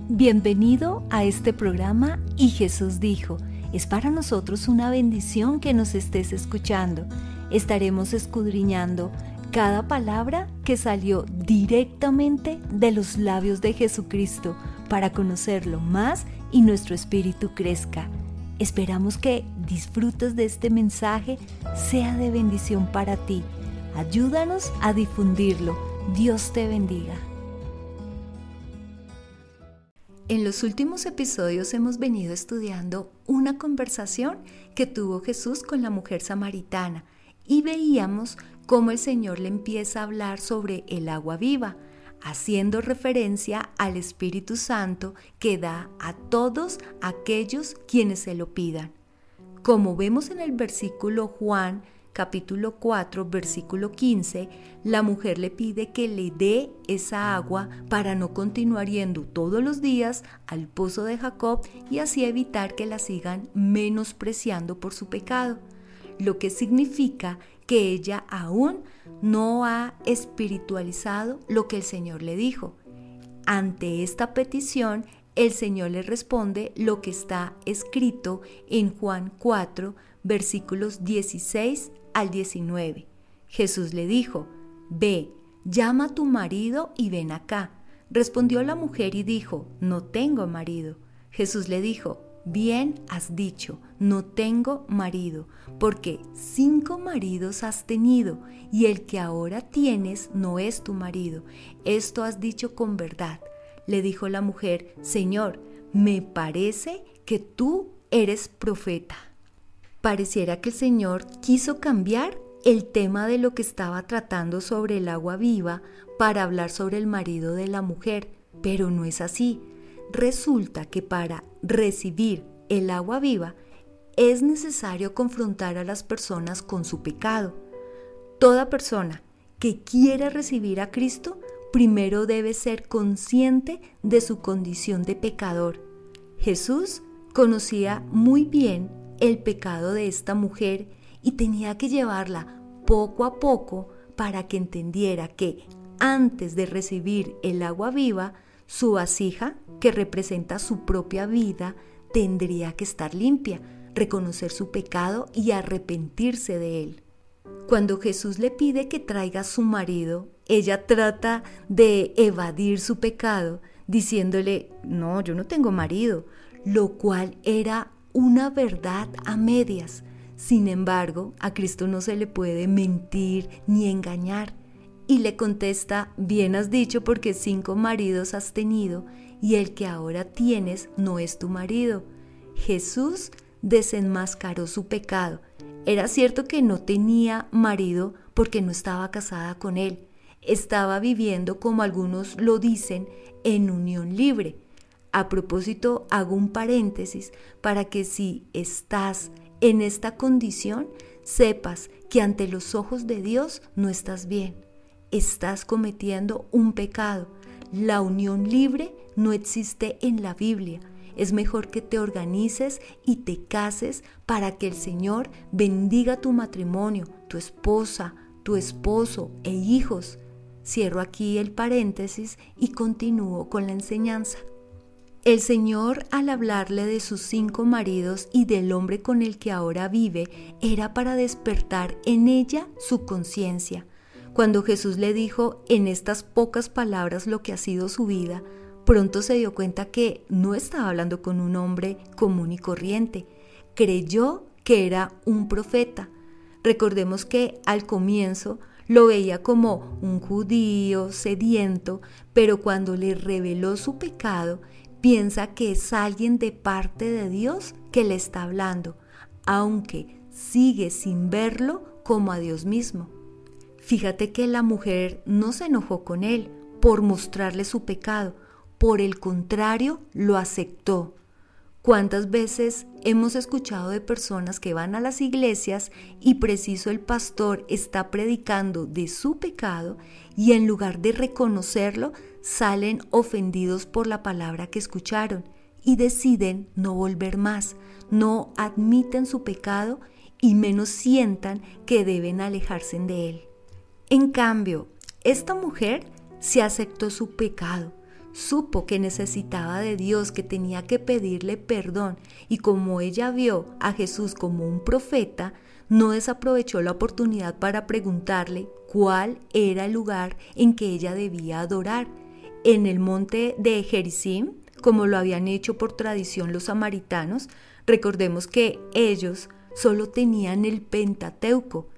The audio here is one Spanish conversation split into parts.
Bienvenido a este programa Y Jesús dijo. Es para nosotros una bendición que nos estés escuchando. Estaremos escudriñando cada palabra que salió directamente de los labios de Jesucristo para conocerlo más y nuestro espíritu crezca. Esperamos que disfrutes de este mensaje, sea de bendición para ti. Ayúdanos a difundirlo. Dios te bendiga. En los últimos episodios hemos venido estudiando una conversación que tuvo Jesús con la mujer samaritana y veíamos cómo el Señor le empieza a hablar sobre el agua viva, haciendo referencia al Espíritu Santo que da a todos aquellos quienes se lo pidan. Como vemos en el versículo Juan, capítulo 4, versículo 15, la mujer le pide que le dé esa agua para no continuar yendo todos los días al pozo de Jacob y así evitar que la sigan menospreciando por su pecado, lo que significa que ella aún no ha espiritualizado lo que el Señor le dijo. Ante esta petición, el Señor le responde lo que está escrito en Juan 4, versículos 16 al 19. Jesús le dijo: «Ve, llama a tu marido y ven acá». Respondió la mujer y dijo: «No tengo marido». Jesús le dijo: «Bien has dicho, no tengo marido, porque 5 maridos has tenido, y el que ahora tienes no es tu marido. Esto has dicho con verdad». Le dijo la mujer: «Señor, me parece que tú eres profeta». Pareciera que el Señor quiso cambiar el tema de lo que estaba tratando sobre el agua viva para hablar sobre el marido de la mujer, pero no es así. Resulta que para recibir el agua viva es necesario confrontar a las personas con su pecado. Toda persona que quiera recibir a Cristo primero debe ser consciente de su condición de pecador. Jesús conocía muy bien el pecado de esta mujer y tenía que llevarla poco a poco para que entendiera que antes de recibir el agua viva, su vasija, que representa su propia vida, tendría que estar limpia, reconocer su pecado y arrepentirse de él. Cuando Jesús le pide que traiga a su marido, ella trata de evadir su pecado, diciéndole: «No, yo no tengo marido», lo cual era una verdad a medias. Sin embargo, a Cristo no se le puede mentir ni engañar. Y le contesta: «Bien has dicho, porque 5 maridos has tenido, y el que ahora tienes no es tu marido». Jesús desenmascaró su pecado. Era cierto que no tenía marido porque no estaba casada con él. Estaba viviendo, como algunos lo dicen, en unión libre. A propósito, hago un paréntesis para que si estás en esta condición, sepas que ante los ojos de Dios no estás bien. Estás cometiendo un pecado. La unión libre no existe en la Biblia. Es mejor que te organices y te cases para que el Señor bendiga tu matrimonio, tu esposa, tu esposo e hijos. Cierro aquí el paréntesis y continúo con la enseñanza. El Señor, al hablarle de sus 5 maridos y del hombre con el que ahora vive, era para despertar en ella su conciencia. Cuando Jesús le dijo en estas pocas palabras lo que ha sido su vida, pronto se dio cuenta que no estaba hablando con un hombre común y corriente. Creyó que era un profeta. Recordemos que al comienzo lo veía como un judío sediento, pero cuando le reveló su pecado, piensa que es alguien de parte de Dios que le está hablando, aunque sigue sin verlo como a Dios mismo. Fíjate que la mujer no se enojó con él por mostrarle su pecado, por el contrario, lo aceptó. ¿Cuántas veces hemos escuchado de personas que van a las iglesias y preciso el pastor está predicando de su pecado y en lugar de reconocerlo, salen ofendidos por la palabra que escucharon y deciden no volver más, no admiten su pecado y menos sientan que deben alejarse de él? En cambio, esta mujer se aceptó su pecado, supo que necesitaba de Dios, que tenía que pedirle perdón, y como ella vio a Jesús como un profeta, no desaprovechó la oportunidad para preguntarle cuál era el lugar en que ella debía adorar. En el monte de Gerizim, como lo habían hecho por tradición los samaritanos. Recordemos que ellos solo tenían el Pentateuco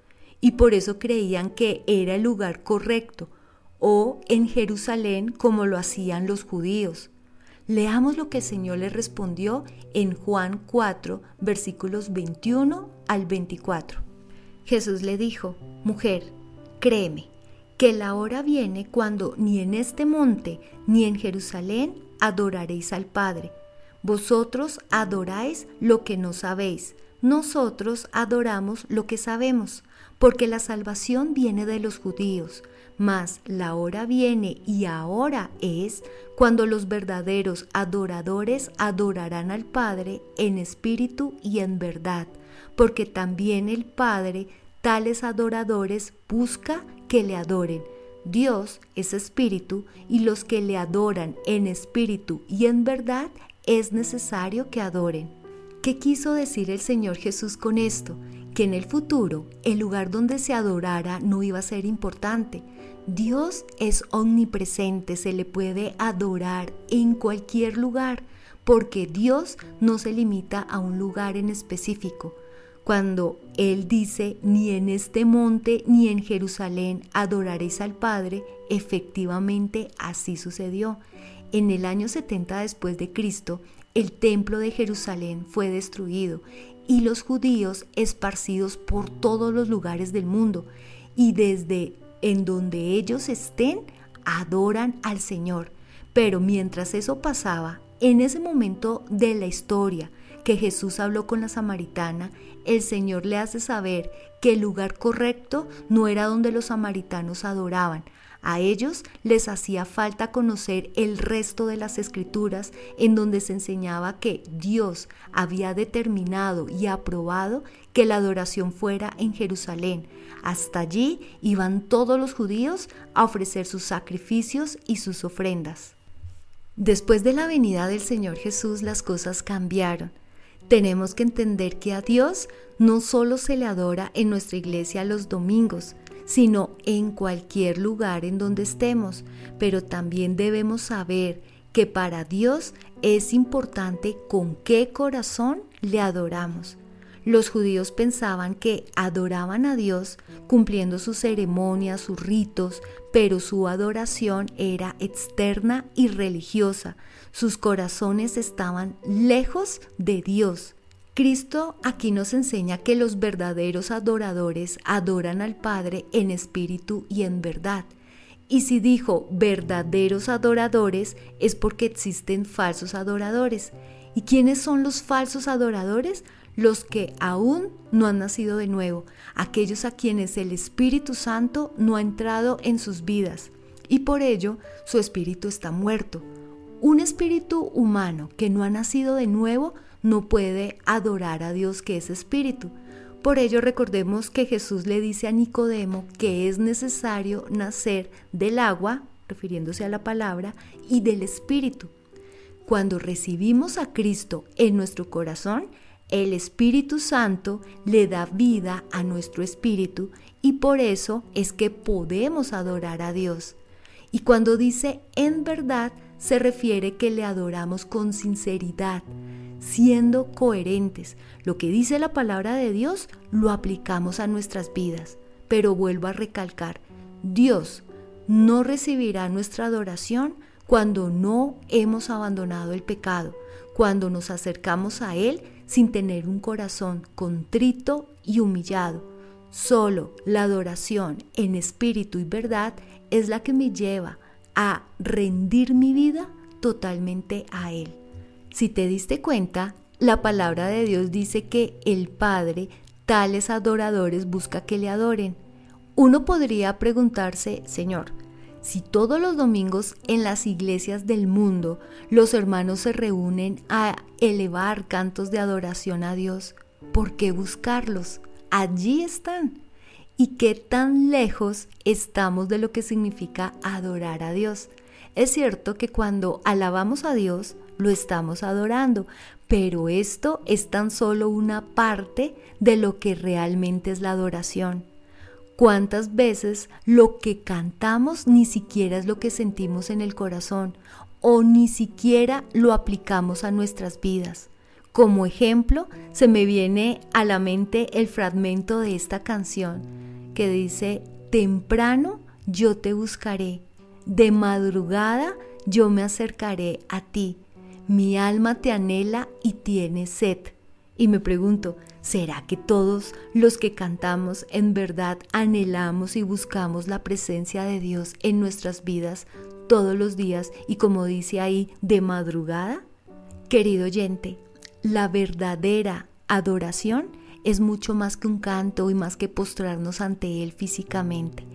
y por eso creían que era el lugar correcto, o en Jerusalén como lo hacían los judíos. Leamos lo que el Señor les respondió en Juan 4, versículos 21 al 24. Jesús le dijo: Mujer, créeme, que la hora viene cuando ni en este monte ni en Jerusalén adoraréis al Padre. Vosotros adoráis lo que no sabéis, nosotros adoramos lo que sabemos, porque la salvación viene de los judíos. Mas la hora viene y ahora es cuando los verdaderos adoradores adorarán al Padre en espíritu y en verdad, porque también el Padre tales adoradores busca que le adoren. Dios es espíritu y los que le adoran en espíritu y en verdad es necesario que adoren. ¿Qué quiso decir el Señor Jesús con esto? Que en el futuro el lugar donde se adorara no iba a ser importante. Dios es omnipresente, se le puede adorar en cualquier lugar, porque Dios no se limita a un lugar en específico. Cuando Él dice, ni en este monte ni en Jerusalén adoraréis al Padre, efectivamente así sucedió. En el año 70 después de Cristo, el templo de Jerusalén fue destruido y los judíos esparcidos por todos los lugares del mundo, y desde en donde ellos estén, adoran al Señor. Pero mientras eso pasaba, en ese momento de la historia que Jesús habló con la samaritana, el Señor le hace saber que el lugar correcto no era donde los samaritanos adoraban. A ellos les hacía falta conocer el resto de las Escrituras, en donde se enseñaba que Dios había determinado y aprobado que la adoración fuera en Jerusalén. Hasta allí iban todos los judíos a ofrecer sus sacrificios y sus ofrendas. Después de la venida del Señor Jesús, las cosas cambiaron. Tenemos que entender que a Dios no solo se le adora en nuestra iglesia los domingos, sino en cualquier lugar en donde estemos, pero también debemos saber que para Dios es importante con qué corazón le adoramos. Los judíos pensaban que adoraban a Dios cumpliendo sus ceremonias, sus ritos, pero su adoración era externa y religiosa. Sus corazones estaban lejos de Dios. Cristo aquí nos enseña que los verdaderos adoradores adoran al Padre en espíritu y en verdad. Y si dijo verdaderos adoradores, es porque existen falsos adoradores. ¿Y quiénes son los falsos adoradores? Los que aún no han nacido de nuevo, aquellos a quienes el Espíritu Santo no ha entrado en sus vidas, y por ello su espíritu está muerto. Un espíritu humano que no ha nacido de nuevo no puede adorar a Dios, que es espíritu. Por ello recordemos que Jesús le dice a Nicodemo que es necesario nacer del agua, refiriéndose a la palabra, y del espíritu. Cuando recibimos a Cristo en nuestro corazón, el Espíritu Santo le da vida a nuestro espíritu y por eso es que podemos adorar a Dios. Y cuando dice en verdad, se refiere que le adoramos con sinceridad, siendo coherentes. Lo que dice la palabra de Dios lo aplicamos a nuestras vidas. Pero vuelvo a recalcar, Dios no recibirá nuestra adoración cuando no hemos abandonado el pecado, cuando nos acercamos a Él sin tener un corazón contrito y humillado. Solo la adoración en espíritu y verdad es la que me lleva a rendir mi vida totalmente a Él. Si te diste cuenta, la palabra de Dios dice que el Padre tales adoradores busca que le adoren. Uno podría preguntarse, Señor, si todos los domingos en las iglesias del mundo los hermanos se reúnen a elevar cantos de adoración a Dios, ¿por qué buscarlos? Allí están. y qué tan lejos estamos de lo que significa adorar a Dios. Es cierto que cuando alabamos a Dios, lo estamos adorando, pero esto es tan solo una parte de lo que realmente es la adoración. ¿Cuántas veces lo que cantamos ni siquiera es lo que sentimos en el corazón o ni siquiera lo aplicamos a nuestras vidas? Como ejemplo, se me viene a la mente el fragmento de esta canción que dice: temprano yo te buscaré, de madrugada yo me acercaré a ti, mi alma te anhela y tiene sed. Y me pregunto, ¿será que todos los que cantamos en verdad anhelamos y buscamos la presencia de Dios en nuestras vidas todos los días y, como dice ahí, de madrugada? Querido oyente, la verdadera adoración es mucho más que un canto y más que postrarnos ante Él físicamente.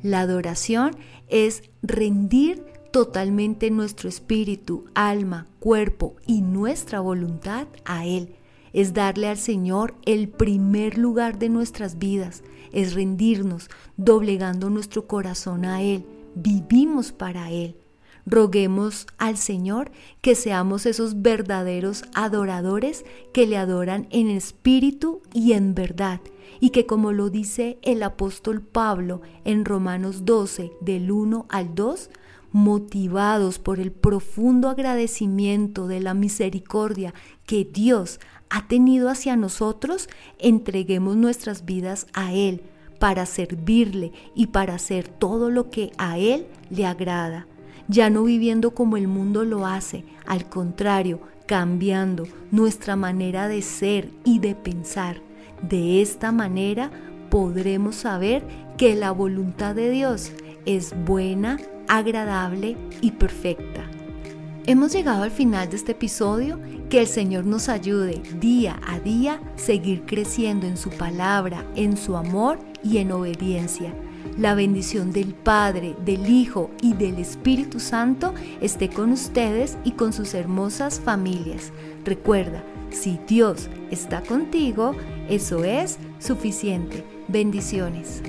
La adoración es rendir totalmente nuestro espíritu, alma, cuerpo y nuestra voluntad a Él. Es darle al Señor el primer lugar de nuestras vidas, es rendirnos, doblegando nuestro corazón a Él. Vivimos para Él. Roguemos al Señor que seamos esos verdaderos adoradores que le adoran en espíritu y en verdad, y que, como lo dice el apóstol Pablo en Romanos 12, del 1 al 2, motivados por el profundo agradecimiento de la misericordia que Dios ha tenido hacia nosotros, entreguemos nuestras vidas a Él para servirle y para hacer todo lo que a Él le agrada, ya no viviendo como el mundo lo hace, al contrario, cambiando nuestra manera de ser y de pensar. De esta manera podremos saber que la voluntad de Dios es buena, agradable y perfecta. Hemos llegado al final de este episodio. Que el Señor nos ayude día a día a seguir creciendo en su palabra, en su amor y en obediencia. La bendición del Padre, del Hijo y del Espíritu Santo esté con ustedes y con sus hermosas familias. Recuerda, si Dios está contigo, eso es suficiente. Bendiciones.